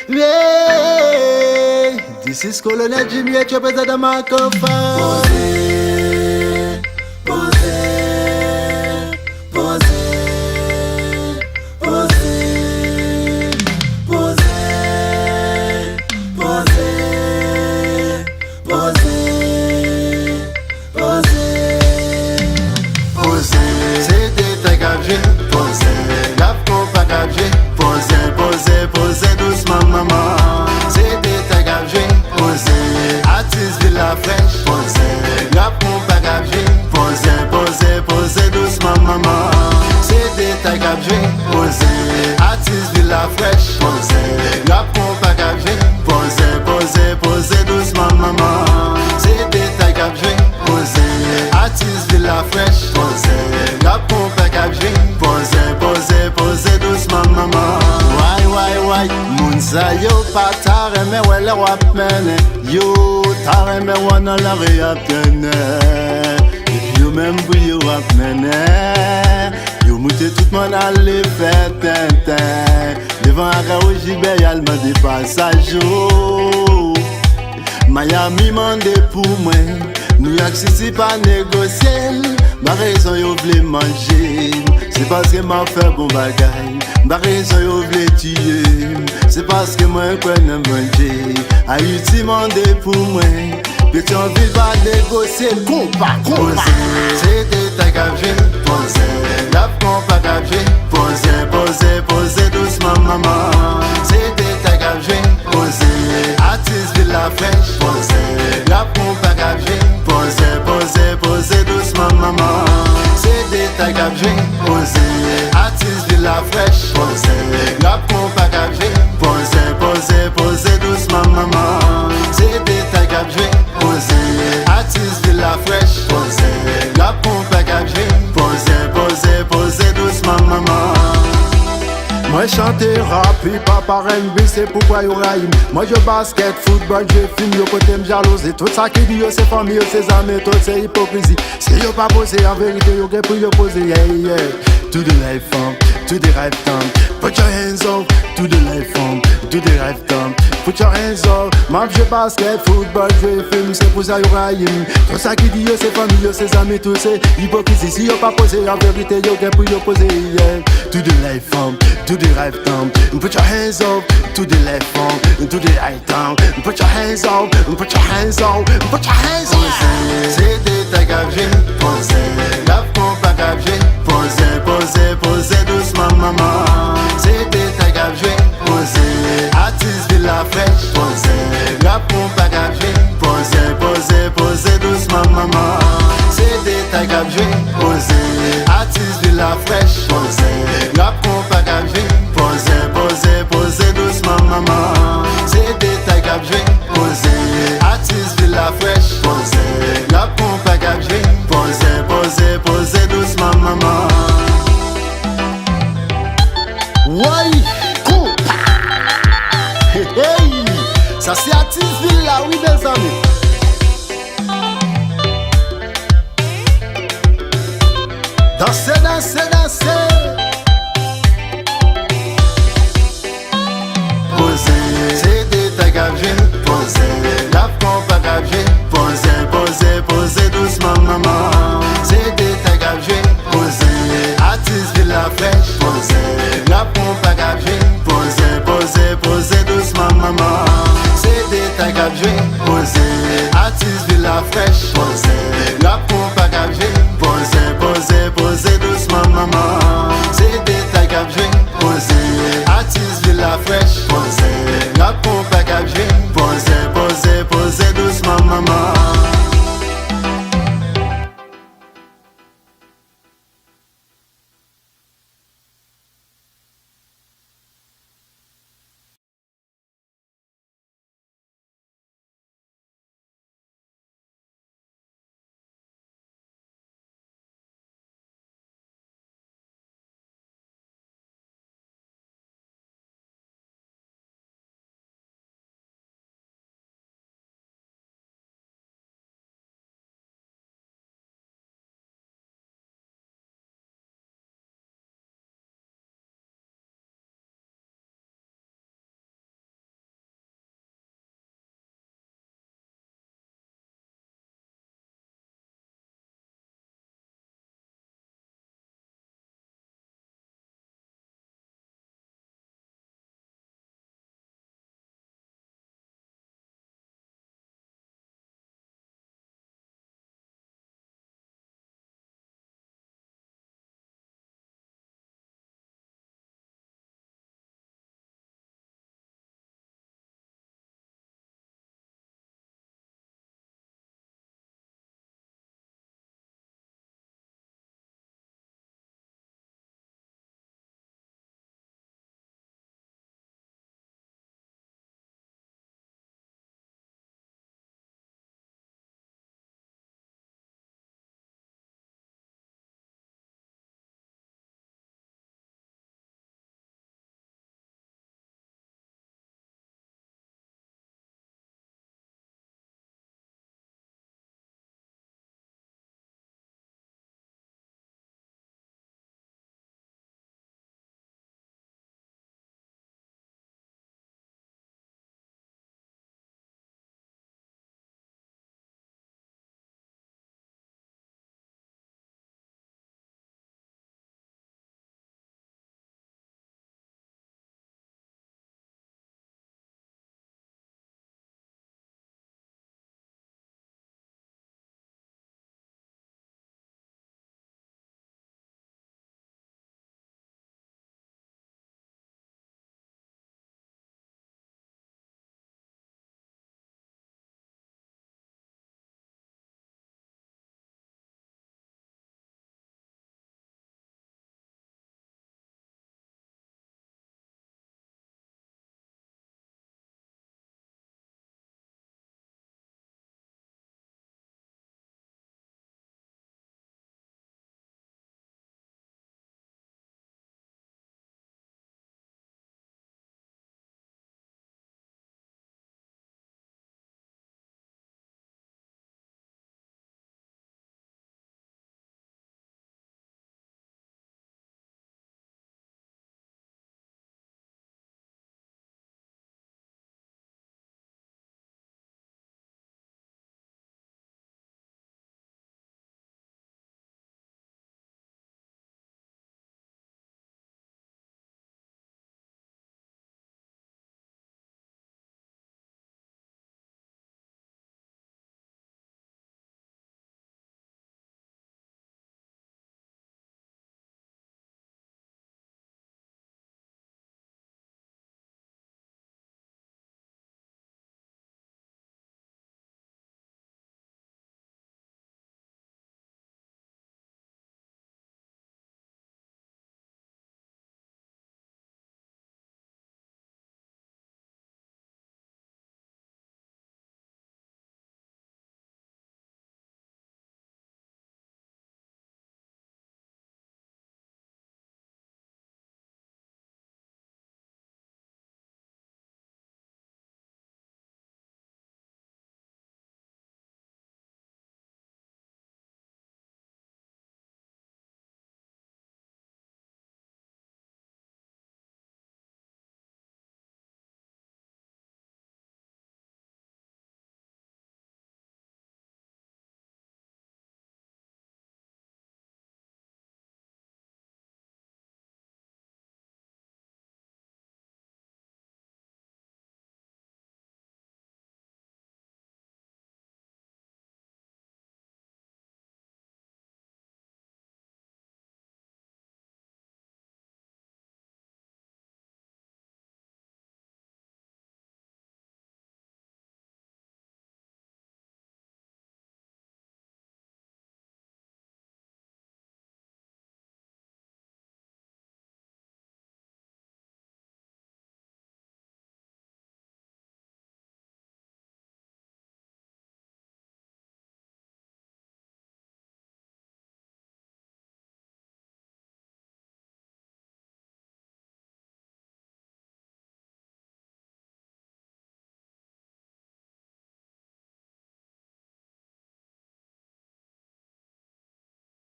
Yeah, this is Colonel Jimmy H, represent the microphone. Posez doucement maman. C'est des tags à jouer. Posez, artiste ville la fraîche. Posez, rap mon bag à jouer. Posez doucement maman. C'est des tags à jouer. Posez, artiste ville la fraîche. Posez, rap mon bag à jouer. Posez doucement maman. C'est des tags à jouer. Posez, artiste ville la fraîche. Posez, rap mon bag à jouer. Posez doucement maman. Why, moun sa yo pa ta reme wè le wap mene. Yo ta reme wana la re ap tene. Et yo men pou yo wap mene. Yo moute tout man ale fè ten. Devan aga ou jibe yal mande pasaj yo. Miami mande pou mwen. New York City pa negosye. Ma raison yo vle manje. C'est parce que m'a fait bon bagay. Ma raison yo vle tuer. C'est parce que moi connais manger. Haïti mande pour moi. Pétionville va négocier. Compa. C'est des tags à jouer. Posez, la compa à jouer. Posez doucement maman. C'est des tags à jouer. Posez, artiste ville la fraîche. Posez, la compa à jouer. Posez doucement maman. C'est des tags à jouer. Posez, artiste ville la fraîche. Posez, rap compa à jouer. Posez doucement maman. C'est des tags à jouer. Posez, artiste ville la fraîche. Posez, rap compa à jouer. Posez doucement maman. Moi chante rap, hip-hop, R&B, c'est pourquoi yo raïm. Moi je basket, football, je film, yo côté m'jalouse. Tout ça qui dit yo c'est famille, yo c'est amis, tout c'est hypocrisie. Si yo pas posé, en vérité yo gen pour yo poser, yeah. To the life form, to the right time. Put your hands up, to the life form, to the right time. Put your hands up. Moi je basket, football, je film, c'est pour ça yo raïm. Tout ça qui dit yo c'est famille, yo c'est amis, tout c'est hypocrisie. Si yo pas posé, en vérité yo gen pour yo poser, yeah. To the life form, to the right time. Put your hands up, to the left form, to the right time. Put your hands up, put your hands up, put your hands up. C'est des tags à jouer. Posez, la compa à jouer. Posez doucement maman. C'est des tags à jouer. Posez, artiste ville la fraîche. Posez, rap compa à jouer. Posez doucement maman. C'est des tags à jouer. Posez, artiste ville la fraîche. Posez, rap compa à jouer. Posez doucement maman. C'est des tags à jouer. Posez, artiste ville la fraîche. Posez, rap compa à jouer. Posez doucement maman. Ouais, compa. Hey, ça c'est artiste ville là, oui mes amis. Dansez.